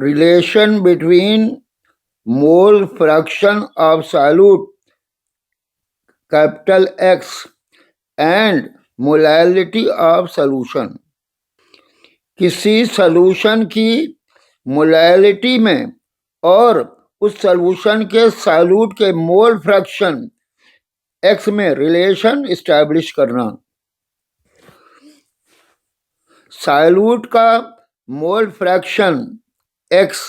relation between mole fraction of solute capital X and molality of solution. किसी solution की molality में और उस सॉल्यूशन के सॉल्यूट के मोल फ्रैक्शन x में रिलेशन इस्टेब्लिश करना। सॉल्यूट का मोल फ्रैक्शन x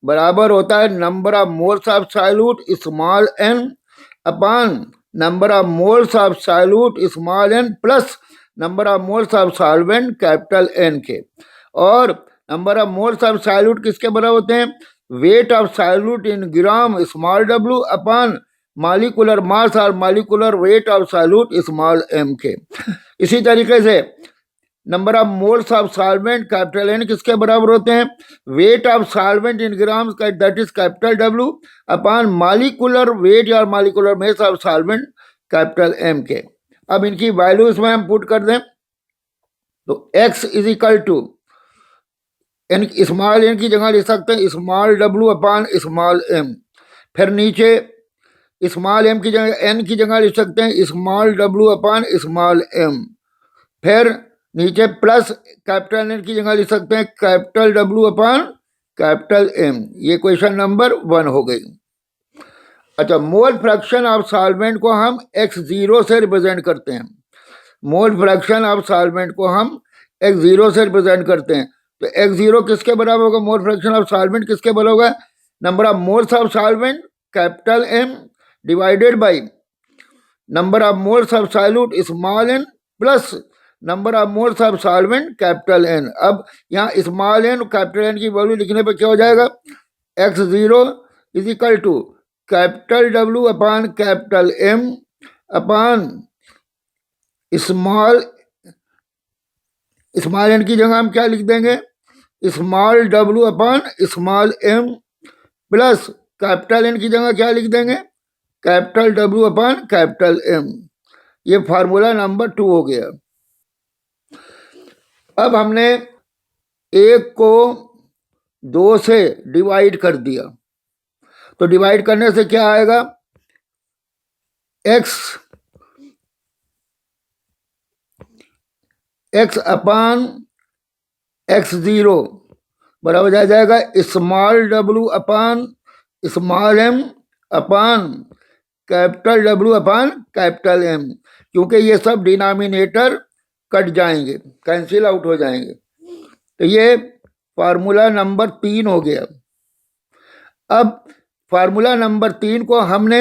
बराबर होता है number of moles of solute small n upon number of moles of solute small n plus number of moles of solvent capital N के। और number of moles of solute किसके बराबर होते हैं? Weight of solute in gram small w upon molecular mass और molecular weight of solute small m के। इसी तरीके से number of moles of solvent capital N किसके बराबर होते हैं? Weight of solvent in gram that is capital W upon molecular weight या molecular mass of solvent capital M के। अब इनकी वैल्यू इसमें हम पुट कर दें तो x is equal to n small n की जगह लिख सकते हैं small w upon small m। फिर नीचे स्मॉल m की जगह n की जगह लिख सकते हैं small w upon small m। फिर नीचे प्लस कैपिटल N की जगह लिख सकते हैं capital W upon capital M। ये क्वेश्चन नंबर 1 हो गई। अच्छा, मोल फ्रैक्शन ऑफ सॉल्वेंट को हम x0 से रिप्रेजेंट करते हैं। मोल फ्रैक्शन ऑफ सॉल्वेंट को हम x0 से रिप्रेजेंट करते हैं। तो x0 किसके बराबर होगा? मोल फ्रैक्शन ऑफ सॉल्वेंट किसके बराबर होगा? Number of moles of solvent capital M divided by number of moles of solute small n plus number of moles of solvent capital N। अब यहाँ स्मॉल n कैपिटल N की value लिखने पे क्या हो जाएगा? x0 is equal to capital W upon capital M upon small n की जगह हम क्या लिख देंगे? Small w upon small m plus capital N की जगह क्या लिख देंगे? Capital W upon capital M। ये फार्मूला नंबर 2 हो गया। अब हमने एक को 2 से डिवाइड कर दिया तो डिवाइड करने से क्या आएगा? x अपॉन x0 बराबर आ जाएगा small w upon small m upon capital W upon capital M। क्योंकि ये सब डिनोमिनेटर कट जाएंगे, कैंसिल आउट हो जाएंगे। तो ये फार्मूला नंबर 3 हो गया। अब फार्मूला नंबर 3 को हमने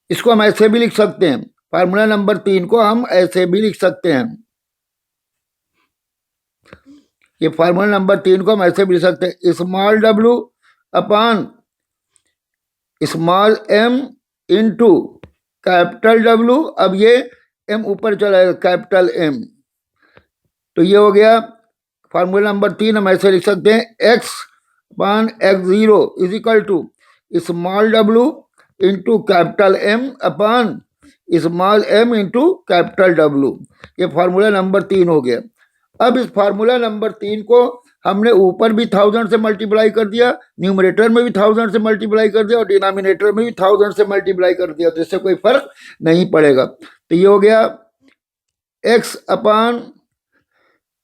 इसको हम ऐसे भी लिख सकते हैं। फार्मूला नंबर 3 को हम ऐसे भी लिख सकते हैं। ये फार्मूला नंबर 3 को हम ऐसे भी लिख सकते हैं small w upon small m into capital W। अब ये m ऊपर चला जाएगा कैपिटल M। तो ये हो गया फार्मूला नंबर 3। हम ऐसे लिख सकते हैं x अपॉन x0 is equal to small w into capital M upon small m into capital W। ये फार्मूला नंबर 3 हो गया। अब इस फार्मूला नंबर 3 को हमने ऊपर भी 1000 से मल्टीप्लाई कर दिया, न्यूमरेटर में भी 1000 से मल्टीप्लाई कर दिया और डिनोमिनेटर में भी 1000 से मल्टीप्लाई कर दिया। तो इससे कोई फर्क नहीं पड़ेगा। तो ये हो गया x अपॉन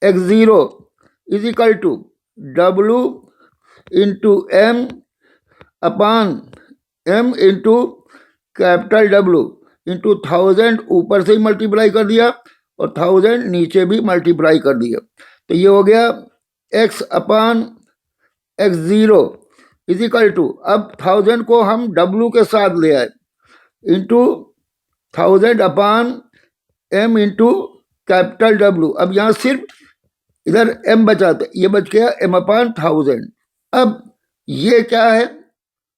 x0 is equal to W into M upon M into capital W into 1000 ऊपर से ही मल्टीप्लाई कर दिया और 1000 नीचे भी मल्टीप्लाई कर दिया। तो ये हो गया x अपॉन x0 इज इक्वल टू, अब 1000 को हम w के साथ ले आए into 1000 upon m into capital W। अब यहाँ सिर्फ इधर m बचा था, ये बच गया m अपॉन 1000। अब ये क्या है?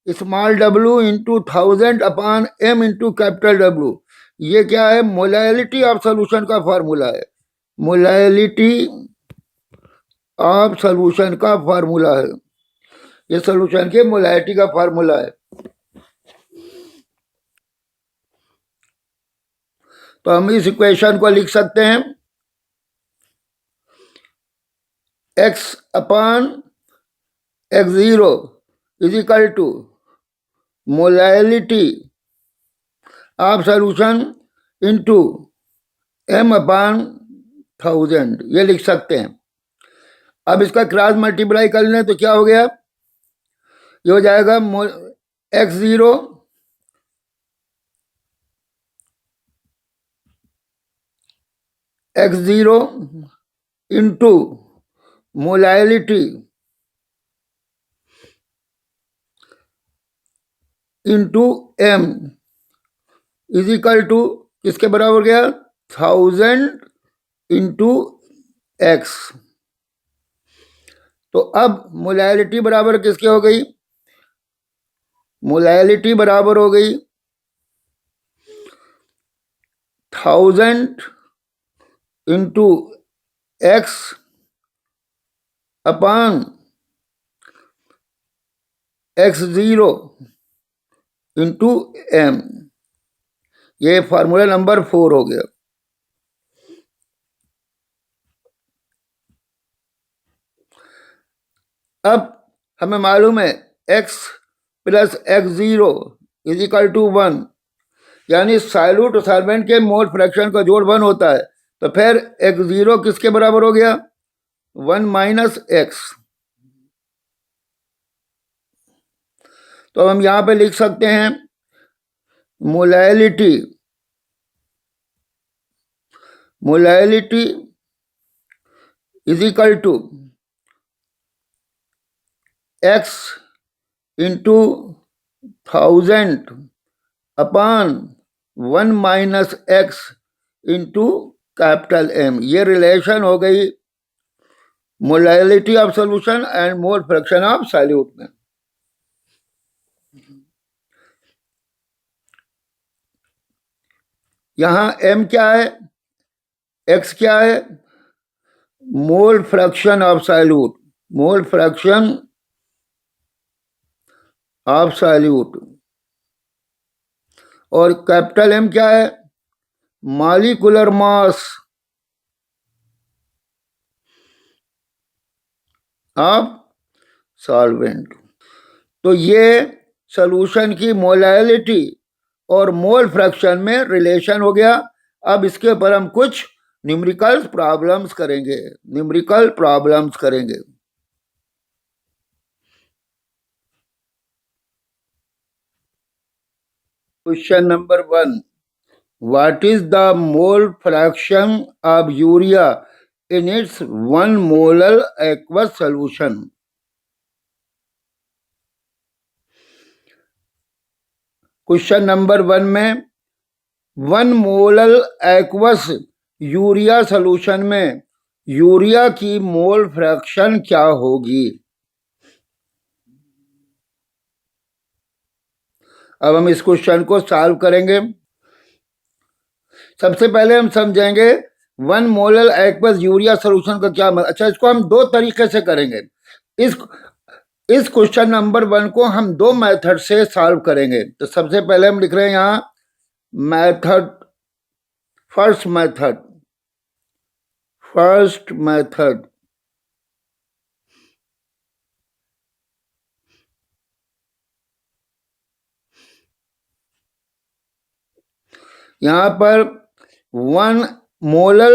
Small w into 1000 upon m into capital W। ये क्या है? मोलैलिटी ऑफ सॉल्यूशन का फार्मूला है। मोलैलिटी ऑफ सॉल्यूशन का फार्मूला है। ये सॉल्यूशन के मोलैलिटी का फार्मूला है। तो हम इस इक्वेशन को लिख सकते हैं x अपॉन x0 is equal to molality of solution into m/1000, ये लिख सकते हैं। अब इसका क्रॉस मल्टीप्लाई कर लें तो क्या हो गया, ये हो जाएगा x0 into molality into m is equal to किसके बराबर हो गया, 1000 इंटू एक्स। तो अब मोलैलिटी बराबर किसके हो गई, मोलैलिटी बराबर हो गई 1000 into x upon x0 into m। ये फार्मूला नंबर 4 हो गया। अब हमें मालूम है x प्लस x0 इज इक्वल टू 1, यानी साइल्यूट और सॉल्वेंट के मोल फ्रैक्शन का जोड़ 1 होता है। तो फिर x0 किसके बराबर हो गया, 1 माइनस एक्स। तो हम यहां पे लिख सकते हैं molality is equal to x into 1000 upon 1 minus x into capital M। ये रिलेशन हो गई molality of solution and mole fraction of solute में। यहां M क्या है, X क्या है, mole fraction of solute, mole fraction of solute, और कैपिटल M क्या है, मॉलिक्यूलर मास ऑफ सॉल्वेंट। तो ये सॉल्यूशन की मोलैलिटी और मोल फ्रैक्शन में रिलेशन हो गया। अब इसके ऊपर हम कुछ न्यूमेरिकल प्रॉब्लम्स करेंगे। Question number 1, what is the mole fraction of urea in its 1 molar aqueous solution. Question number 1 में 1 मोलर एक्वस यूरिया सॉल्यूशन में यूरिया की मोल फ्रैक्शन क्या होगी। अब हम इस क्वेश्चन को सॉल्व करेंगे। सबसे पहले हम समझेंगे 1 मोलर एक्वस यूरिया सॉल्यूशन का क्या मतलब। अच्छा, इसको हम 2 तरीके से करेंगे। इस क्वेश्चन नंबर 1 को हम 2 मेथड से सॉल्व करेंगे। तो सबसे पहले हम लिख रहे हैं यहां फर्स्ट मेथड। यहां पर 1 मोलर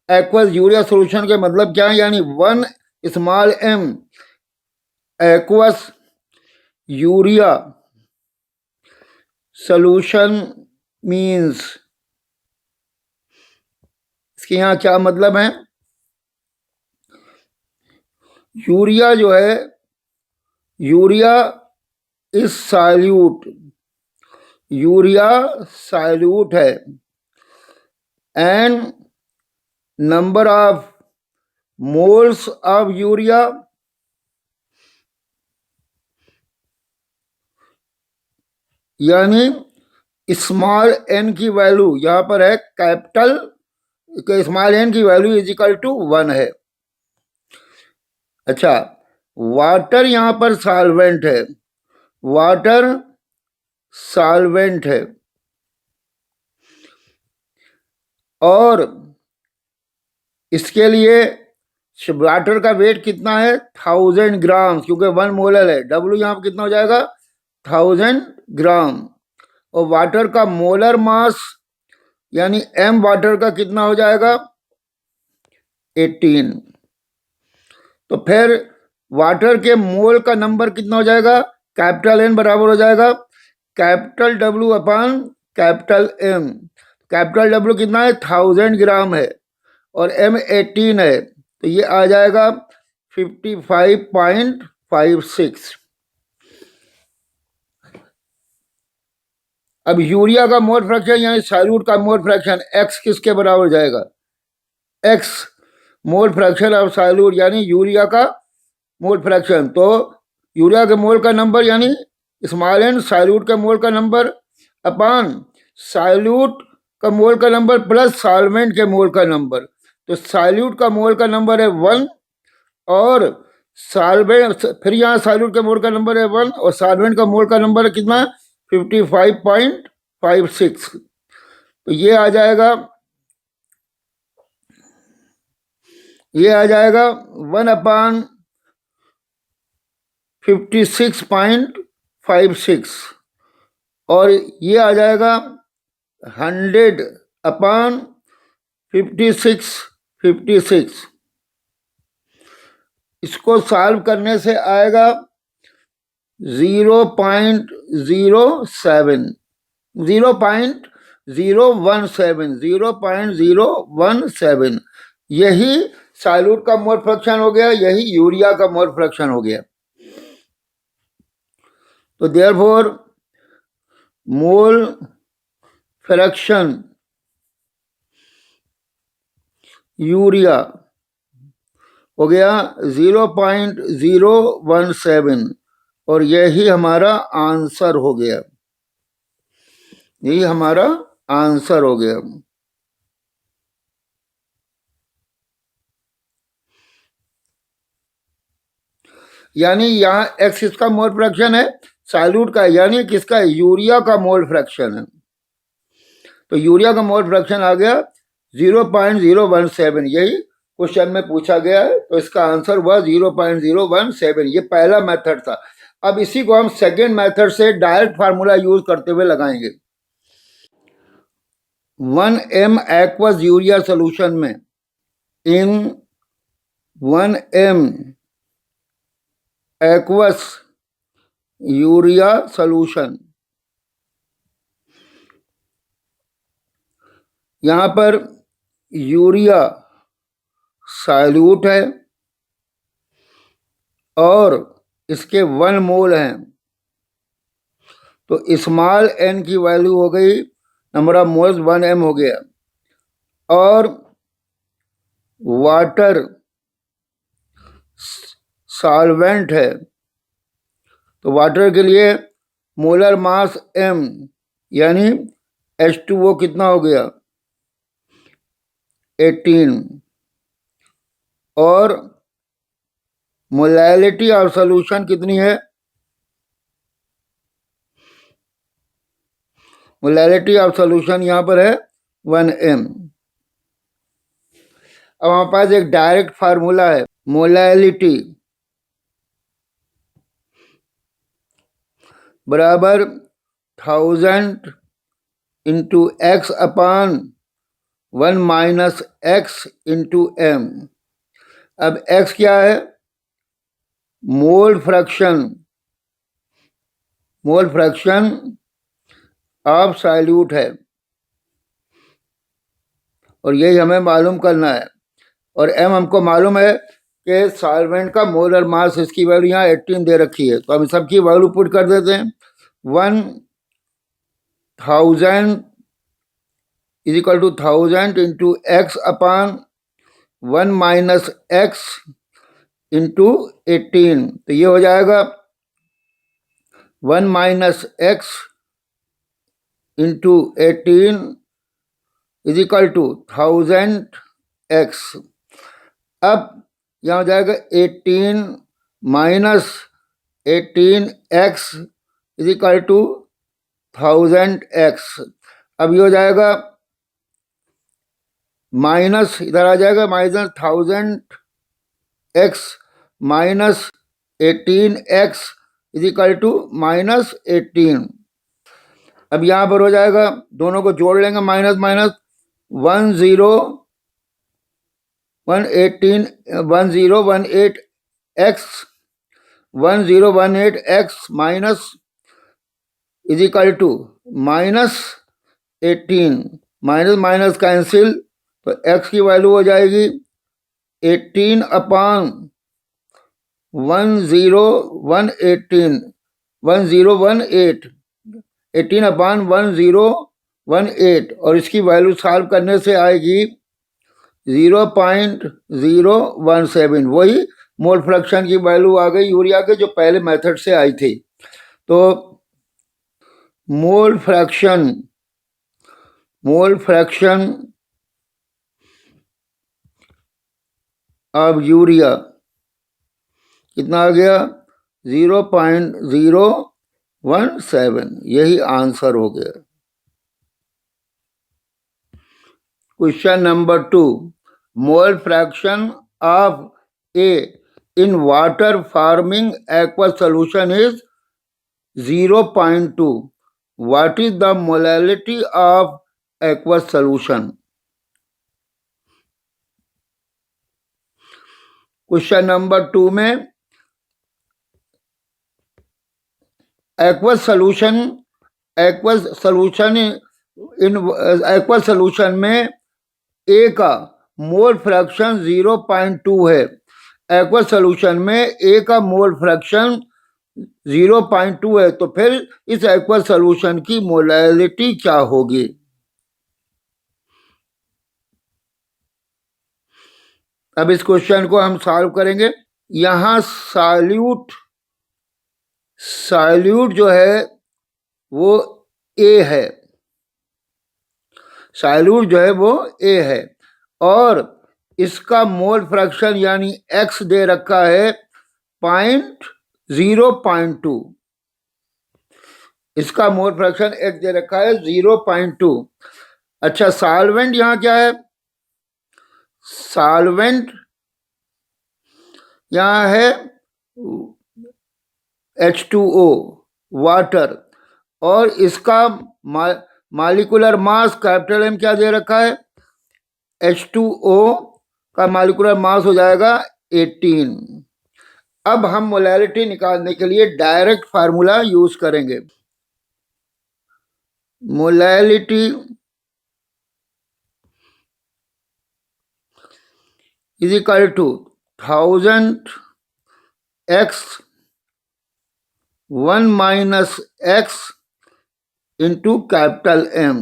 एक्वस यूरिया सॉल्यूशन के मतलब क्या है, यानी 1 small m aqueous urea solution means, इसके यहां क्या मतलब है, यूरिया जो है, यूरिया इज साल्यूट है and number of moles of urea यानी स्मॉल n की वैल्यू यहां पर है कैपिटल, स्मॉल n की वैल्यू इज इक्वल टू 1 है। अच्छा, वाटर यहां पर सॉल्वेंट है, वाटर सॉल्वेंट है, और इसके लिए वाटर का वेट कितना है 1000 ग्राम, क्योंकि 1 मोलर है। डब्ल्यू यहाँ पर कितना हो जाएगा 1000 ग्राम। और वाटर का मोलर मास यानी एम वाटर का कितना हो जाएगा 18। तो फिर वाटर के मोल का नंबर कितना हो जाएगा, कैपिटल एन बराबर हो जाएगा capital W upon capital M. Capital W कितना है 1000 ग्राम है और एम 18 है, तो ये आ जाएगा 55.56। अब यूरिया का मोल फ्रैक्शन यानी सॉल्यूट का मोल फ्रैक्शन एक्स किसके बराबर हो जाएगा, x mole fraction of solute यानी यूरिया का मोल फ्रैक्शन। तो यूरिया के मोल का नंबर यानी स्मॉल एन सॉल्यूट का मोल का नंबर अपान सॉल्यूट का मोल का नंबर प्लस सॉल्वेंट के मोल का नंबर। तो सॉल्यूट का मोल का नंबर है 1 और सॉल्वेंट, फिर यहाँ सॉल्यूट के मोल का नंबर है 1 और सॉल्वेंट का मोल का नंबर है कितना 55.56। तो ये आ जाएगा 1/56.56 और ये आ जाएगा 100/56। इसको सॉल्व करने से आएगा 0.017। यही सॉल्यूट का मोल फ्रैक्शन हो गया, यही यूरिया का मोल फ्रैक्शन हो गया। तो देयरफॉर मोल फ्रैक्शन यूरिया हो गया 0.017 और यही हमारा आंसर हो गया, यही हमारा आंसर हो गया। यानी यहाँ एक्स इसका मोल फ्रैक्शन है सॉल्यूट का, यानी किसका यूरिया का मोल फ्रैक्शन है। तो यूरिया का मोल फ्रैक्शन आ गया 0.017, यही क्वेश्चन में पूछा गया है। तो इसका आंसर हुआ 0.017। ये पहला मेथड था। अब इसी को हम सेकेंड मेथड से डायरेक्ट फार्मूला यूज करते हुए लगाएंगे। 1 m एक्वस यूरिया सोल्यूशन में इन 1 m एक्वस यूरिया सोल्यूशन, यहां पर यूरिया सॉल्यूट है और इसके 1 मोल हैं। तो स्मॉल n की वैल्यू हो गई, नंबर ऑफ मोल्स 1 m हो गया और वाटर सॉल्वेंट है। तो वाटर के लिए मोलर मास m यानी H2O कितना हो गया 18 और मोलैलिटी ऑफ सॉल्यूशन कितनी है, मोलैलिटी ऑफ सॉल्यूशन यहां पर है 1 m। अब हमारे पास एक डायरेक्ट फार्मूला है, मोलैलिटी बराबर 1000 into x upon 1 minus x into M. अब x क्या है, मोल फ्रैक्शन ऑफ सॉल्यूट है और यही हमें मालूम करना है। और m हमको मालूम है कि सॉल्वेंट का मोलर मास, इसकी वैल्यू यहाँ 18 दे रखी है। तो हम सबकी वैल्यू पुट कर देते हैं। 1000 is equal to 1000 into x upon 1 minus x into 18। तो ये हो जाएगा 1 minus x into 18 is equal to 1000x। अब यहाँ हो जाएगा 18 minus 18x is equal to 1000x। अब ये हो जाएगा माइनस, इधर आ जाएगा minus 1000 x minus 18x is equal to -18। अब यहाँ पर हो जाएगा, दोनों को जोड़ लेंगे, minus minus 1018x minus is equal to -18। Minus minus cancel, तो x की वैल्यू हो जाएगी 18 अपान 1018 18 अपान 1018, और इसकी वैल्यू सॉल्व करने से आएगी 0.017। वही मोल फ्रैक्शन की वैल्यू आ गई यूरिया के, जो पहले मेथड से आई थी। तो मोल फ्रैक्शन ऑफ यूरिया कितना आ गया? 0.017। यही आंसर हो गया। Question number 2, mole fraction of A in water forming aqueous solution is 0.2. What is the molality of aqueous solution? Question number 2 में aqueous solution में A का मोल फ्रैक्शन 0.2 है। एक्वस सॉल्यूशन में A का मोल फ्रैक्शन 0.2 है, तो फिर इस एक्वस सॉल्यूशन की मोलैलिटी क्या होगी? अब इस क्वेश्चन को हम सॉल्व करेंगे। यहां सॉल्यूट जो है वो A है, सॉल्यूट जो है वो A है, और इसका मोल फ्रैक्शन यानी X दे रखा है 0.2। इसका मोल फ्रैक्शन X दे रखा है 0.2। अच्छा, सॉल्वेंट यहां क्या है? सॉल्वेंट यहां है H2O, वाटर, और इसका मॉलिक्यूलर मास कैपिटल M क्या दे रखा है? H2O का मॉलिक्यूलर मास हो जाएगा 18। अब हम मोलैलिटी निकालने के लिए डायरेक्ट फार्मूला यूज करेंगे। Molality is equal to 1000x 1 minus x into capital M।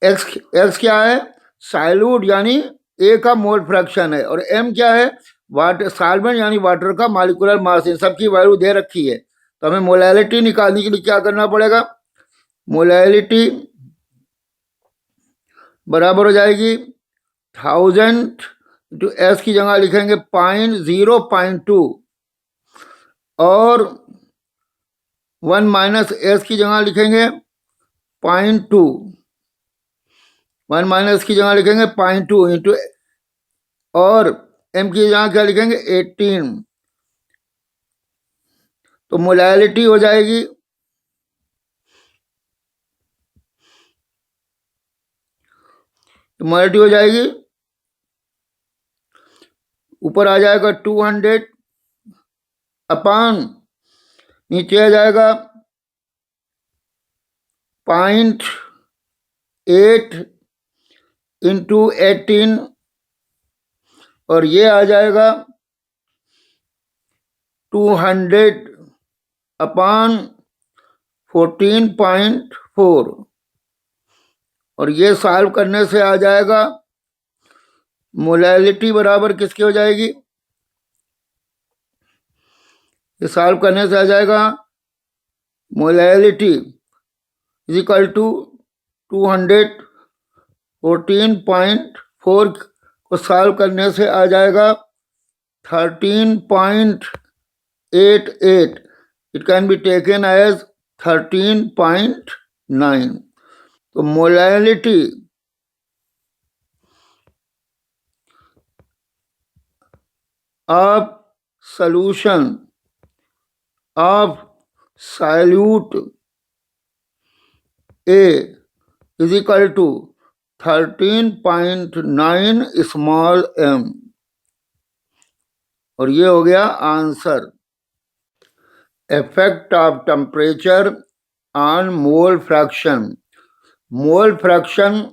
x क्या है? सॉल्यूट यानी A का मोल फ्रैक्शन है, और M क्या है? वाटर, सॉल्वेंट यानी वाटर का मॉलिक्यूलर मास। इन सबकी वैल्यू दे रखी है, तो हमें मोलैलिटी निकालने के लिए क्या करना पड़ेगा? मोलैलिटी बराबर हो जाएगी 1000 इंटू S की जगह लिखेंगे 0.2, और 1 माइनस S की जगह लिखेंगे 0.2, 1 माइनस की जगह लिखेंगे 0.2 इंटू, और M की जगह क्या लिखेंगे 18। तो मोलैलिटी हो जाएगी ऊपर आ जाएगा 200 अपान, नीचे आ जाएगा 0.8 इंटू 18, और ये आ जाएगा 200 अपान 14.4, और ये सॉल्व करने से आ जाएगा मोलैलिटी बराबर किसकी हो जाएगी? ये सॉल्व करने से आ जाएगा मोलैलिटी इज इक्वल टू 214.4 को सॉल्व करने से आ जाएगा 13.88। It can be taken as 13.9। तो molality of solution of solute A is equal to 13.9 small m, और ये हो गया answer. Effect of temperature on mole fraction. Mole fraction,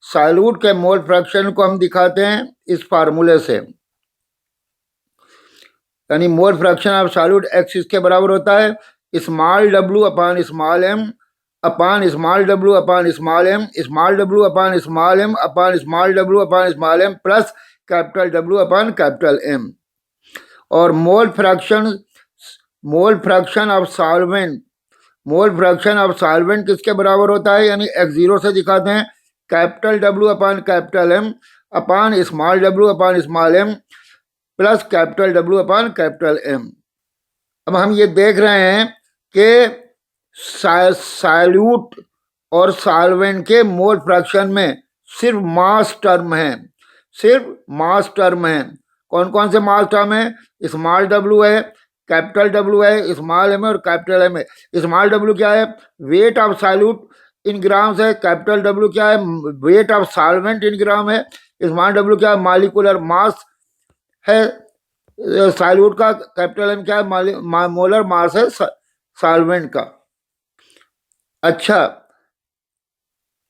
solute के मोल फ्रैक्शन को हम दिखाते हैं इस फार्मूले से, यानी mole fraction of solute x इसके बराबर होता है small w upon small m upon small w upon small m, small w upon small m upon small w upon small m plus capital W upon capital M। और mole fraction of solvent, mole fraction of solvent किसके बराबर होता है, यानी x0 से दिखाते हैं capital W upon capital M upon small w upon small m plus capital W upon capital M। अब हम ये देख रहे हैं कि सॉल्यूट और सॉल्वेंट के मोल फ्रैक्शन में सिर्फ मास टर्म है, सिर्फ मास टर्म है। कौन कौन से मास टर्म है, स्मॉल w है, कैपिटल W है, स्मॉल m है और कैपिटल M है। स्मॉल w क्या है, wait of solute in grams है, कैपिटल W क्या है, वेट ऑफ सॉल्वेंट इन ग्राम है, स्मॉल w क्या है, मॉलिक्यूलर मास है सॉल्यूट का, कैपिटल M क्या है, मोलर मास है सॉल्वेंट का। अच्छा,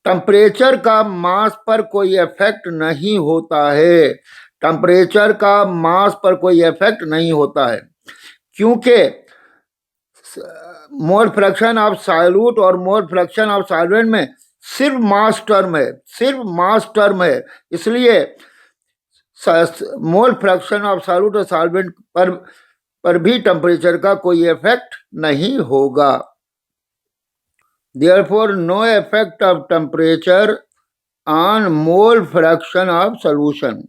टेम्परेचर का मास पर कोई इफेक्ट नहीं होता है, टेम्परेचर का मास पर कोई इफेक्ट नहीं होता है, क्योंकि मोल फ्रैक्शन ऑफ सॉल्यूट और मोल फ्रैक्शन ऑफ सॉल्वेंट में सिर्फ मास टर्म है, सिर्फ मास टर्म है। इसलिए मोल फ्रैक्शन ऑफ सॉल्यूट और सॉल्वेंट पर भी टेम्परेचर का कोई इफेक्ट नहीं होगा। Therefore, no effect of temperature on mole fraction of solution।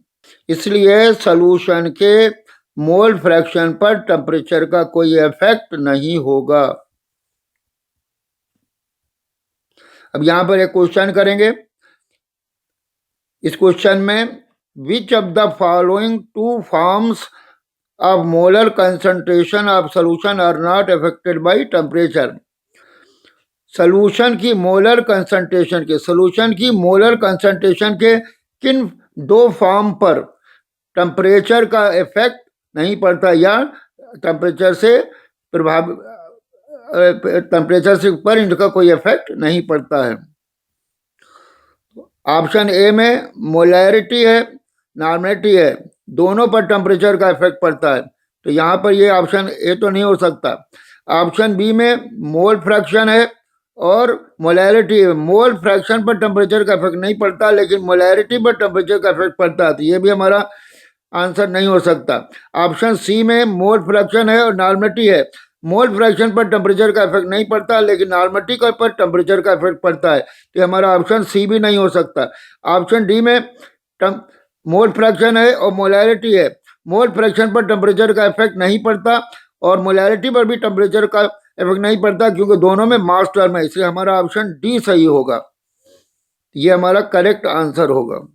इसलिए सॉल्यूशन के मोल फ्रैक्शन पर टेम्परेचर का कोई इफेक्ट नहीं होगा। अब यहां पर एक क्वेश्चन करेंगे। इस क्वेश्चन में which of the following two forms of molar concentration of solution are not affected by temperature. Solution की मोलर कंसंट्रेशन के, सॉल्यूशन की मोलर कंसंट्रेशन के किन दो फॉर्म पर टेम्परेचर का इफेक्ट नहीं पड़ता या टेम्परेचर से टेम्परेचर से ऊपर इनका कोई इफेक्ट नहीं पड़ता है। ऑप्शन ए में मोलैरिटी है, नॉर्मेलिटी है, दोनों पर टेम्परेचर का इफेक्ट पड़ता है, तो यहाँ पर ये ऑप्शन ए तो नहीं हो सकता। ऑप्शन बी में मोल फ्रैक्शन है और मोलैरिटी है, मोल फ्रैक्शन पर टेम्परेचर का इफेक्ट नहीं पड़ता लेकिन मोलैरिटी पर टेम्परेचर का इफेक्ट पड़ता है, तो ये भी हमारा आंसर नहीं हो सकता। ऑप्शन सी में मोल फ्रैक्शन है और नॉर्मेलिटी है, मोल फ्रैक्शन पर टेम्परेचर का इफेक्ट नहीं पड़ता लेकिन नॉर्मेलिटी का पर टेम्परेचर का इफेक्ट पड़ता है, तो हमारा ऑप्शन सी भी नहीं हो सकता। ऑप्शन डी में मोल फ्रैक्शन है और मोलैरिटी है, मोल फ्रैक्शन पर टेम्परेचर का इफेक्ट नहीं पड़ता और मोलैरिटी पर भी टेम्परेचर का इफेक्ट नहीं पड़ता क्योंकि दोनों में मास टर्म है, इसलिए हमारा ऑप्शन डी सही होगा, ये हमारा करेक्ट आंसर होगा।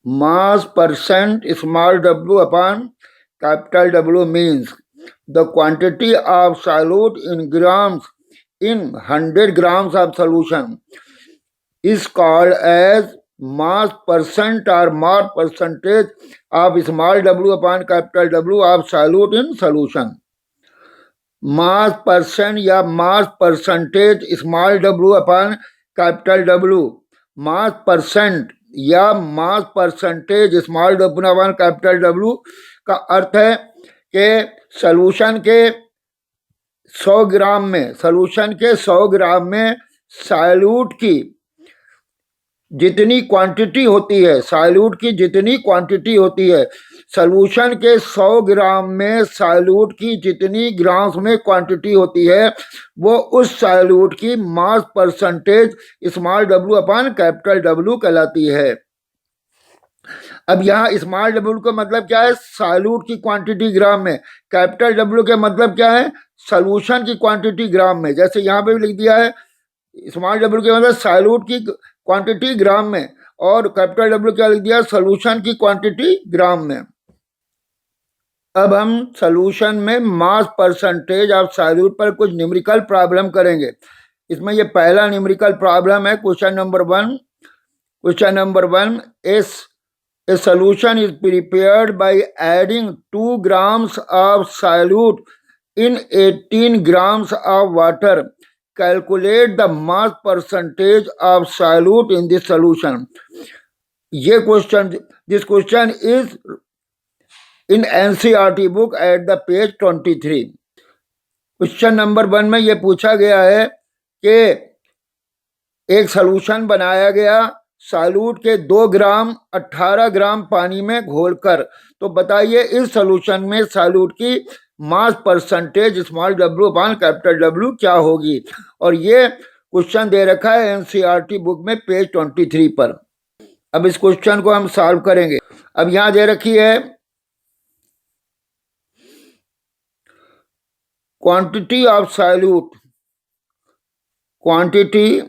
मास percent small w upon capital W means the quantity of solute in grams in 100 grams of solution is called as mass percent or mass percentage of small w upon capital W of solute in solution। Mass percent या mass percentage small w upon capital W, mass percent या mass percentage small w upon capital W का अर्थ है कि solution के 100 ग्राम में, solution के 100 ग्राम में solute की जितनी क्वांटिटी होती है, सॉल्यूट की जितनी क्वांटिटी होती है, सॉल्यूशन के 100 ग्राम में सॉल्यूट की जितनी ग्राम्स में क्वांटिटी होती है वो उस सॉल्यूट की मास percentage small w upon capital W कहलाती है। अब यहाँ स्मॉल w का मतलब क्या है, सॉल्यूट की क्वांटिटी ग्राम में, कैपिटल W का मतलब क्या है, सॉल्यूशन की क्वांटिटी ग्राम में। जैसे यहाँ पे भी लिख दिया है स्मॉल w के मतलब सॉल्यूट की क्वांटिटी ग्राम में और कैपिटल W क्या लिख दिया, सॉल्यूशन की क्वांटिटी ग्राम में। अब हम सॉल्यूशन में मास परसेंटेज ऑफ सॉल्यूट पर कुछ न्यूमेरिकल प्रॉब्लम करेंगे। इसमें ये पहला न्यूमेरिकल प्रॉब्लम है question number 1। Question number 1 is a solution is prepared by adding 2 grams of solute in 18 grams of water. Calculate the mass percentage of solute in this solution. ये question, this question is in NCERT book at the page 23। Question number 1 में ये पूछा गया है कि एक solution बनाया गया सॉल्यूट के 2 ग्राम 18 ग्राम पानी में घोलकर। तो बताइए इस सॉल्यूशन में सॉल्यूट की मास परसेंटेज स्मॉल डब्ल्यू अपान कैपिटल डब्ल्यू क्या होगी। और ये क्वेश्चन दे रखा है एनसीईआरटी बुक में पेज 23 पर। अब इस क्वेश्चन को हम सॉल्व करेंगे। अब यहां दे रखी है quantity of solute, quantity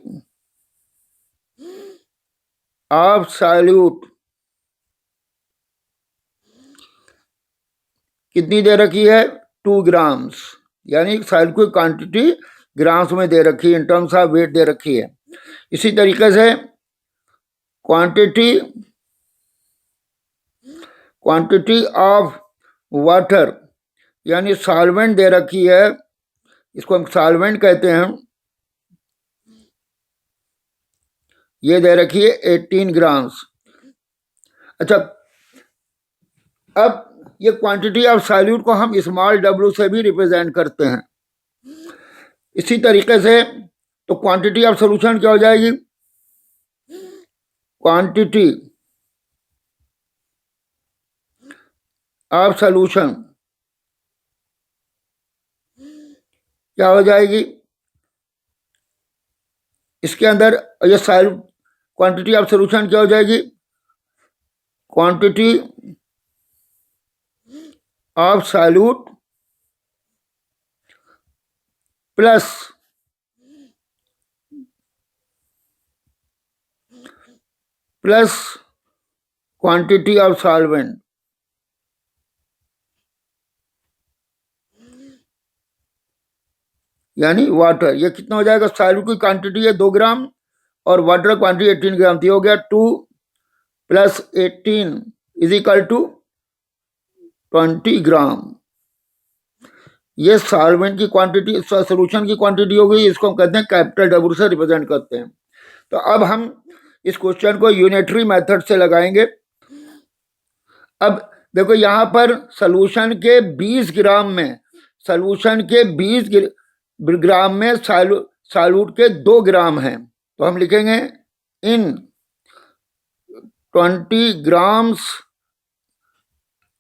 of solute कितनी दे रखी है 2 ग्राम्स, यानी सॉल्यूट की क्वांटिटी ग्राम्स में दे रखी है, इन टर्म्स ऑफ वेट दे रखी है। इसी तरीके से क्वांटिटी ऑफ वाटर यानी सॉल्वेंट दे रखी है, इसको हम सॉल्वेंट कहते हैं, ये दे रखी है 18 ग्राम्स। अच्छा, अब ये क्वांटिटी ऑफ सॉल्यूट को हम स्मॉल डब्ल्यू से भी रिप्रेजेंट करते हैं। इसी तरीके से तो क्वांटिटी ऑफ सॉल्यूशन क्या हो जाएगी, क्वांटिटी ऑफ सॉल्यूशन क्या हो जाएगी, इसके अंदर ये सॉल्यूट क्वांटिटी ऑफ सॉल्यूशन क्या हो जाएगी, quantity of solute plus quantity of solvent, यानी वाटर। ये कितना हो जाएगा, सॉल्यूट की क्वांटिटी है 2 ग्राम और वाटर क्वांटिटी 18 ग्राम थी, हो गया 2 + 18 = 20 ग्राम। ये सॉल्वेंट की क्वांटिटी, सॉल्यूशन की क्वांटिटी हो गई, इसको हम कहते हैं कैपिटल डब्ल्यू से रिप्रेजेंट करते हैं। तो अब हम इस क्वेश्चन को यूनिटरी मेथड से लगाएंगे। अब देखो यहां पर सॉल्यूशन के 20 ग्राम में, सॉल्यूशन के 20 ग्राम में सॉल्यूट के 2 ग्राम हैं, तो हम लिखेंगे इन 20 grams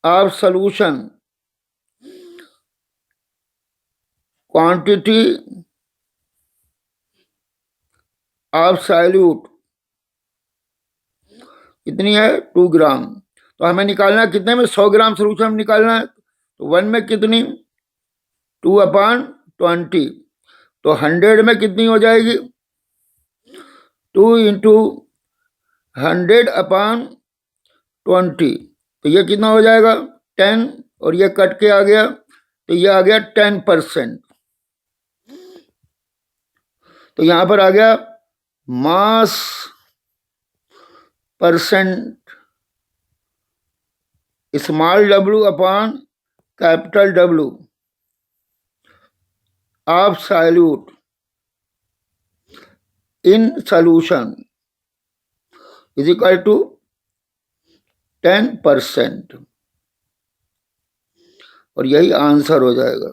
of solution quantity of solute कितनी है 2 ग्राम। तो हमें निकालना है कितने में, 100 ग्राम सॉल्यूशन निकालना है, तो 1 में कितनी 2/20, तो 100 में कितनी हो जाएगी 2 × 100/20, तो ये कितना हो जाएगा 10, और ये कट के आ गया, तो ये आ गया 10%। तो यहां पर आ गया मास percent small W upon capital W of solute in solution = 10%, और यही आंसर हो जाएगा।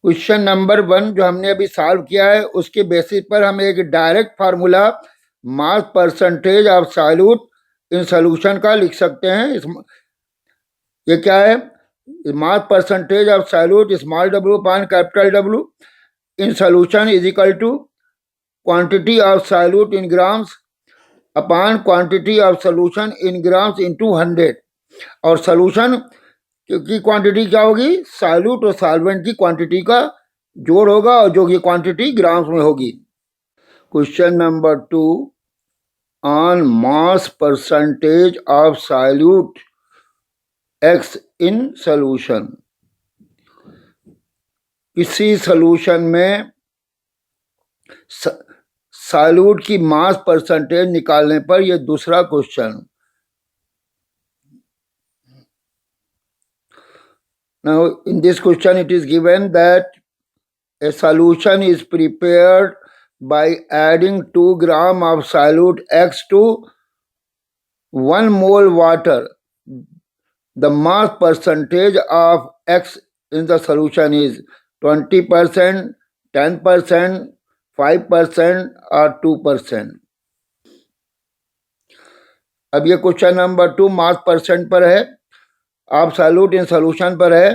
क्वेश्चन नंबर 1 जो हमने अभी सॉल्व किया है, उसके बेसिस पर हम एक direct formula mass percentage of solute in solution का लिख सकते हैं। ये क्या है, मास percentage of solute small W upon capital W in solution = quantity of solute in grams upon quantity of solution in grams × 100। और सॉल्यूशन की क्वांटिटी क्या होगी, सॉल्यूट और सॉल्वेंट की क्वांटिटी का जोड़ होगा, और जो कि क्वांटिटी ग्राम्स में होगी। Question number 2, on mass percentage of solute X in solution। किसी सॉल्यूशन में सॉल्यूट की मास परसेंटेज निकालने पर, यह दूसरा question. Now in this question it is given that a solution is prepared by adding 2 gram of solute X to 1 mole water. The mass percentage of X in the solution is 20%, 10%, 5% or 2%। अब ये question number 2 मास percent पर है, आप solute in solution पर है।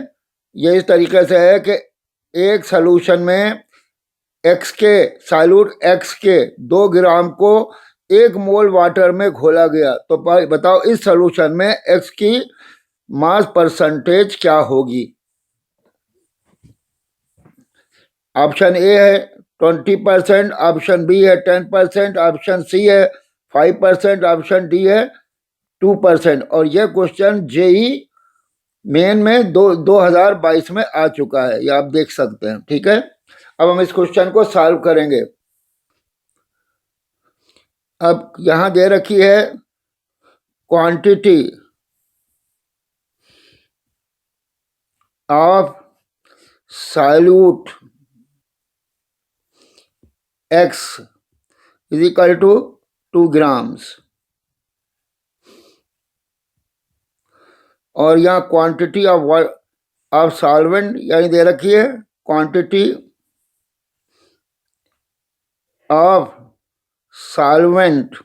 ये इस तरीके से है कि एक सॉल्यूशन में एक्स के सॉल्यूट एक्स के 2 ग्राम को 1 मोल वाटर में घोला गया। तो बताओ इस सॉल्यूशन में एक्स की मास परसेंटेज क्या होगी। ऑप्शन ए है 20%, ऑप्शन बी है 10%, ऑप्शन सी है 5%, ऑप्शन डी है 2%। और यह क्वेश्चन जेई मेन में 2022 में आ चुका है, ये आप देख सकते हैं। ठीक है, अब हम इस क्वेश्चन को सॉल्व करेंगे। अब यहां दे रखी है quantity of solute X is equal to 2 grams, और यहाँ क्वांटिटी ऑफ सॉल्वेंट यानी दे रखी है क्वांटिटी ऑफ सॉल्वेंट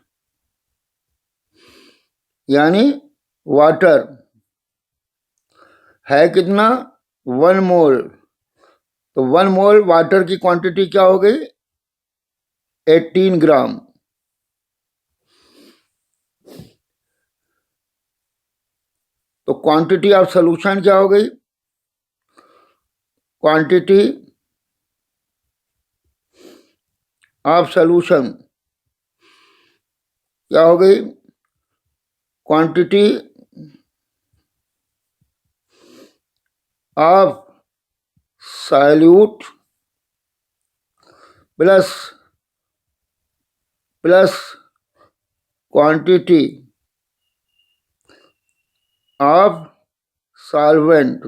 यानी वाटर है कितना 1 मोल। तो 1 मोल वाटर की क्वांटिटी क्या हो गई 18 ग्राम। तो क्वांटिटी ऑफ सॉल्यूशन क्या हो गई, क्वांटिटी ऑफ सॉल्यूशन क्या हो गई, quantity of solute plus quantity of solvent.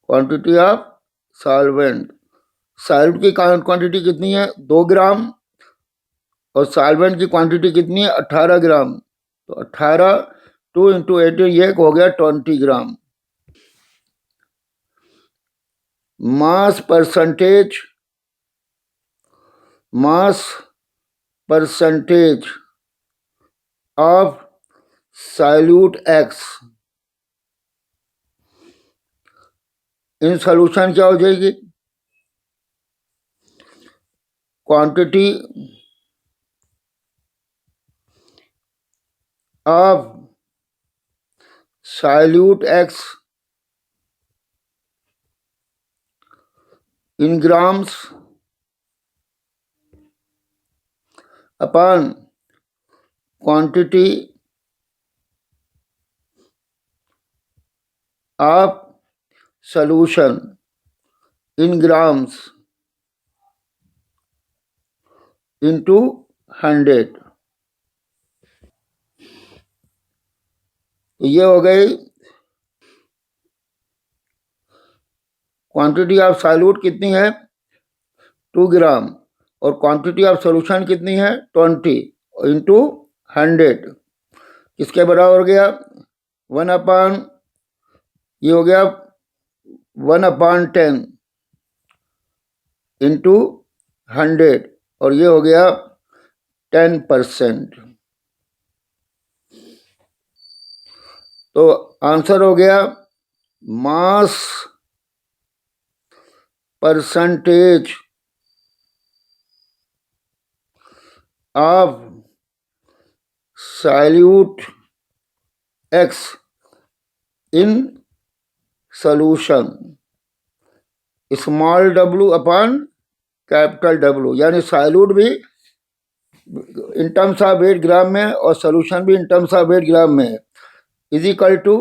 Quantity of solvent, solute की क्वांटिटी कितनी है 2 ग्राम और सॉल्वेंट की क्वांटिटी कितनी है 18 ग्राम। तो 18 2 इंटू 18 ये हो गया 20 gram. Mass percentage of solute x in solution क्या हो जाएगी, quantity of solute x in grams upon quantity of solution in grams into 100। तो ये हो गई क्वांटिटी ऑफ सॉल्यूट कितनी है 2 ग्राम और क्वांटिटी ऑफ सॉल्यूशन कितनी है 20 इंटू 100। किसके बराबर हो गया 1 अपॉन, ये हो गया 1/10 इंटू 100 और ये हो गया 10%। तो आंसर हो गया मास percentage of solute x in solution small w upon capital W, यानी साइल्यूट भी इन टर्म्स ऑफ वेट ग्राम में और सोल्यूशन भी इन टर्म्स ऑफ वेट ग्राम में, इज इक्वल टू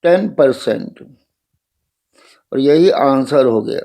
10%। और यही आंसर हो गया।